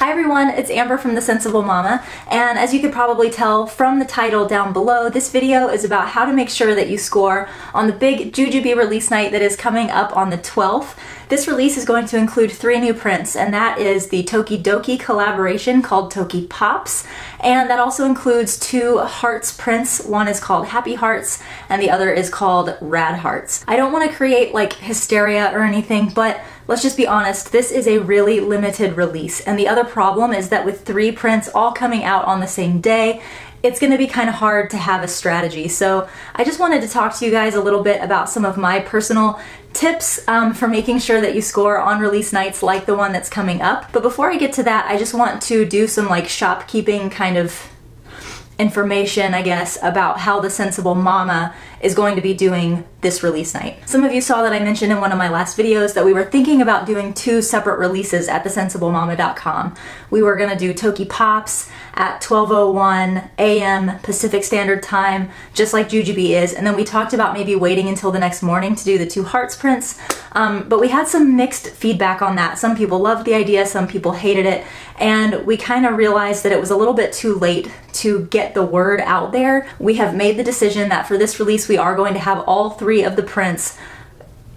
Hi everyone, it's Amber from The Sensible Mama, and as you could probably tell from the title down below, this video is about how to make sure that you score on the big Jujubee release night that is coming up on the 12th. This release is going to include 3 new prints, and that is the Tokidoki collaboration called TokiPops, and that also includes 2 Hearts prints. One is called Happy Hearts, and the other is called Rad Hearts. I don't want to create like hysteria or anything, but let's just be honest, this is a really limited release, and the other problem is that with 3 prints all coming out on the same day, it's going to be kind of hard to have a strategy. So I just wanted to talk to you guys a little bit about some of my personal tips for making sure that you score on release nights like the one that's coming up. But before I get to that, I just want to do some like shopkeeping kind of information, I guess, about how The Sensible Mama is going to be doing this release night. Some of you saw that I mentioned in one of my last videos that we were thinking about doing 2 separate releases at thesensiblemama.com. We were gonna do TokiPops at 12:01 a.m. Pacific Standard Time, just like Jujubee is, and then we talked about maybe waiting until the next morning to do the 2 Hearts prints, but we had some mixed feedback on that. Some people loved the idea, some people hated it, and we kind of realized that it was a little bit too late to get the word out there. We have made the decision that for this release we are going to have all 3 of the prints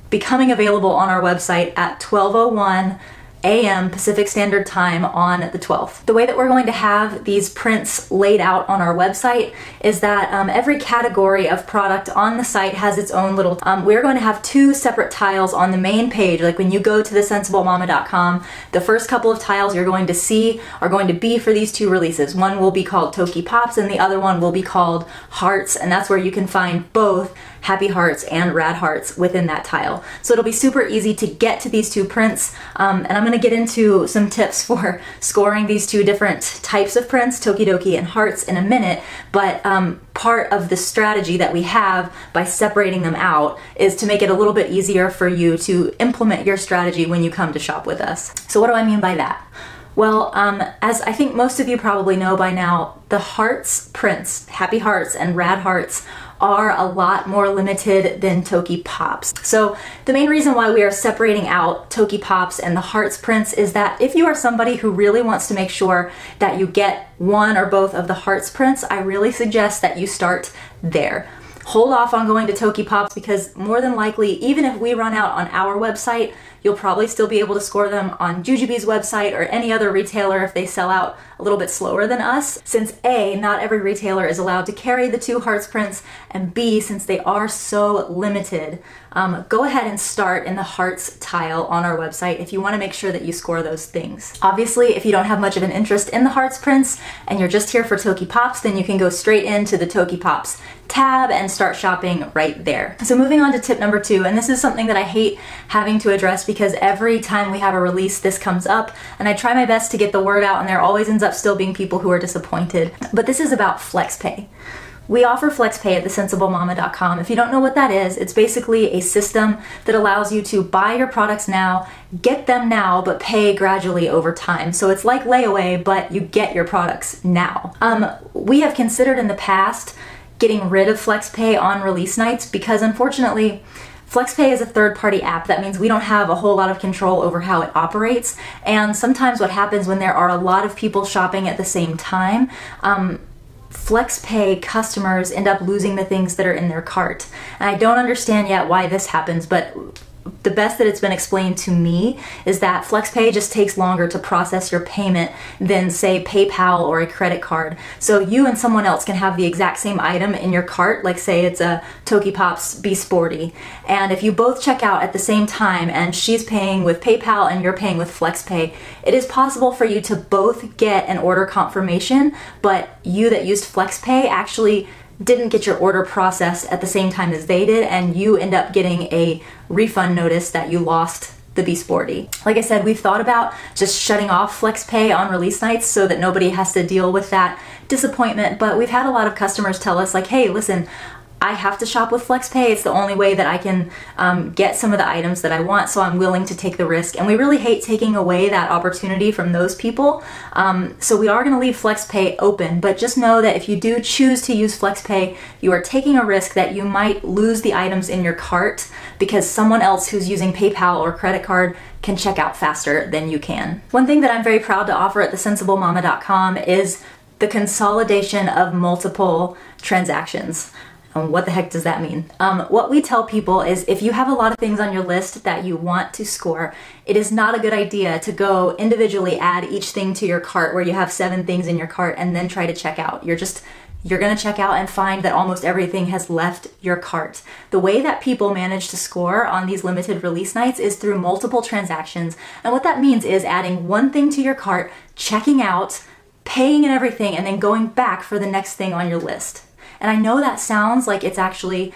becoming available on our website at 12:01 a.m. Pacific Standard Time on the 12th. The way that we're going to have these prints laid out on our website is that every category of product on the site has its own little, we're going to have 2 separate tiles on the main page. Like when you go to thesensiblemama.com, the first couple of tiles you're going to see are going to be for these 2 releases. One will be called TokiPops and the other one will be called Hearts, and that's where you can find both Happy Hearts and Rad Hearts within that tile. So it'll be super easy to get to these 2 prints, and I'm going to get into some tips for scoring these 2 different types of prints, Tokidoki and Hearts, in a minute, but part of the strategy that we have by separating them out is to make it a little bit easier for you to implement your strategy when you come to shop with us. So what do I mean by that? Well, as I think most of you probably know by now, the Hearts prints, Happy Hearts and Rad Hearts, are a lot more limited than TokiPops. So the main reason why we are separating out TokiPops and the Hearts prints is that if you are somebody who really wants to make sure that you get one or both of the Hearts prints, I really suggest that you start there. Hold off on going to TokiPops because more than likely, even if we run out on our website, you'll probably still be able to score them on Jujubee's website or any other retailer if they sell out a little bit slower than us, since A, not every retailer is allowed to carry the 2 Hearts prints, and B, since they are so limited, go ahead and start in the Hearts tile on our website if you want to make sure that you score those things. Obviously, if you don't have much of an interest in the Hearts prints and you're just here for TokiPops, then you can go straight into the TokiPops tab and start shopping right there. So moving on to tip number 2, and this is something that I hate having to address because every time we have a release this comes up, and I try my best to get the word out, and there always ends up still being people who are disappointed. But this is about FlexPay. We offer FlexPay at thesensiblemama.com. If you don't know what that is, it's basically a system that allows you to buy your products now, get them now, but pay gradually over time. So it's like layaway, but you get your products now. We have considered in the past getting rid of FlexPay on release nights because unfortunately, FlexPay is a third-party app. That means we don't have a whole lot of control over how it operates. And sometimes what happens when there are a lot of people shopping at the same time, FlexPay customers end up losing the things that are in their cart. And I don't understand yet why this happens, but the best that it's been explained to me is that FlexPay just takes longer to process your payment than, say, PayPal or a credit card. So you and someone else can have the exact same item in your cart, like say it's a TokiPops Be Sporty, and if you both check out at the same time and she's paying with PayPal and you're paying with FlexPay, it is possible for you to both get an order confirmation, but you that used FlexPay actually didn't get your order processed at the same time as they did, and you end up getting a refund notice that you lost the Be Sporty. Like I said, we've thought about just shutting off FlexPay on release nights so that nobody has to deal with that disappointment, but we've had a lot of customers tell us like, hey, listen, I have to shop with FlexPay. It's the only way that I can get some of the items that I want, so I'm willing to take the risk. And we really hate taking away that opportunity from those people. So we are going to leave FlexPay open, but just know that if you do choose to use FlexPay, you are taking a risk that you might lose the items in your cart because someone else who's using PayPal or credit card can check out faster than you can. One thing that I'm very proud to offer at thesensible-mama.com is the consolidation of multiple transactions. What the heck does that mean? What we tell people is if you have a lot of things on your list that you want to score, it is not a good idea to go individually add each thing to your cart where you have 7 things in your cart and then try to check out. You're gonna check out and find that almost everything has left your cart. The way that people manage to score on these limited release nights is through multiple transactions. And what that means is adding one thing to your cart, checking out, paying and everything, and then going back for the next thing on your list. And I know that sounds like it's actually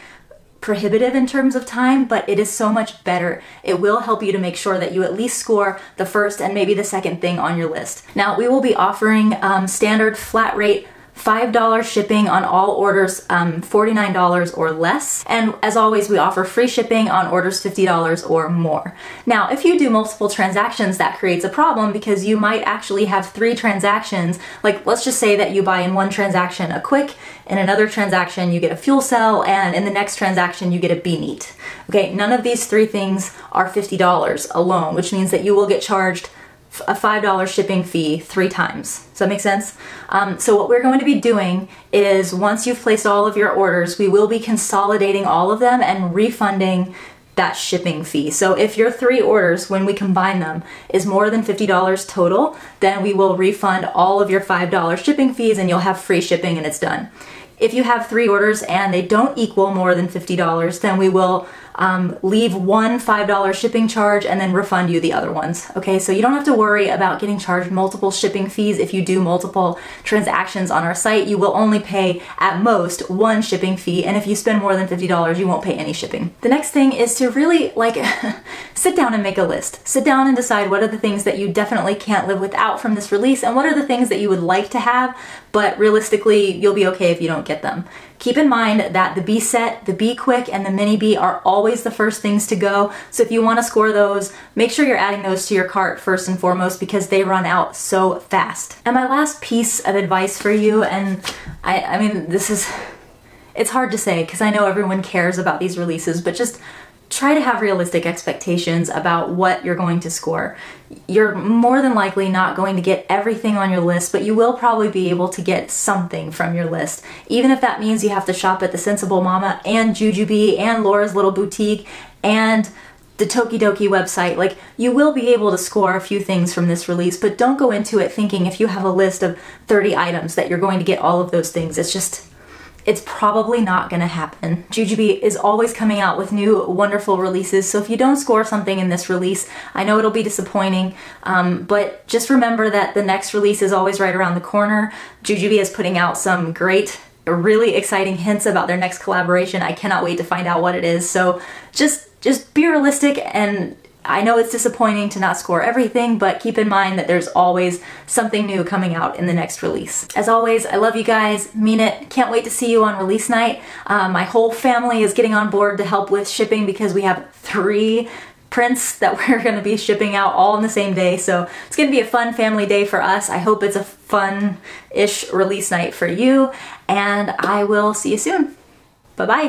prohibitive in terms of time, but it is so much better. It will help you to make sure that you at least score the first and maybe the second thing on your list. Now, we will be offering standard flat rate $5 shipping on all orders $49 or less. And as always, we offer free shipping on orders $50 or more. Now, if you do multiple transactions, that creates a problem because you might actually have 3 transactions. Like, let's just say that you buy in one transaction a quick, in another transaction you get a fuel cell, and in the next transaction you get a Be-Neat. Okay, none of these 3 things are $50 alone, which means that you will get charged a $5 shipping fee 3 times. Does that make sense? So what we're going to be doing is once you've placed all of your orders, we will be consolidating all of them and refunding that shipping fee. So if your 3 orders, when we combine them, is more than $50 total, then we will refund all of your $5 shipping fees and you'll have free shipping and it's done. If you have 3 orders and they don't equal more than $50, then we will leave one $5 shipping charge and then refund you the other ones. Okay, so you don't have to worry about getting charged multiple shipping fees if you do multiple transactions on our site. You will only pay at most 1 shipping fee, and if you spend more than $50, you won't pay any shipping. The next thing is to really sit down and make a list. Sit down and decide what are the things that you definitely can't live without from this release and what are the things that you would like to have, but realistically you'll be okay if you don't get them. Keep in mind that the Be Set, the Be Quick, and the Mini Be are always the first things to go. So if you want to score those, make sure you're adding those to your cart first and foremost because they run out so fast. And my last piece of advice for you, and I mean, it's hard to say because I know everyone cares about these releases, but just try to have realistic expectations about what you're going to score. You're more than likely not going to get everything on your list, but you will probably be able to get something from your list. Even if that means you have to shop at the Sensible Mama and Jujubee and Laura's Little Boutique and the Tokidoki website, like, you will be able to score a few things from this release, but don't go into it thinking if you have a list of 30 items that you're going to get all of those things. It's probably not gonna happen. Jujubee is always coming out with new wonderful releases, so if you don't score something in this release, I know it'll be disappointing, but just remember that the next release is always right around the corner. Jujubee is putting out some great, really exciting hints about their next collaboration. I cannot wait to find out what it is, so just be realistic, and I know it's disappointing to not score everything, but keep in mind that there's always something new coming out in the next release. As always, I love you guys, mean it. Can't wait to see you on release night. My whole family is getting on board to help with shipping because we have 3 prints that we're going to be shipping out all on the same day. So it's going to be a fun family day for us. I hope it's a fun-ish release night for you, and I will see you soon. Bye-bye.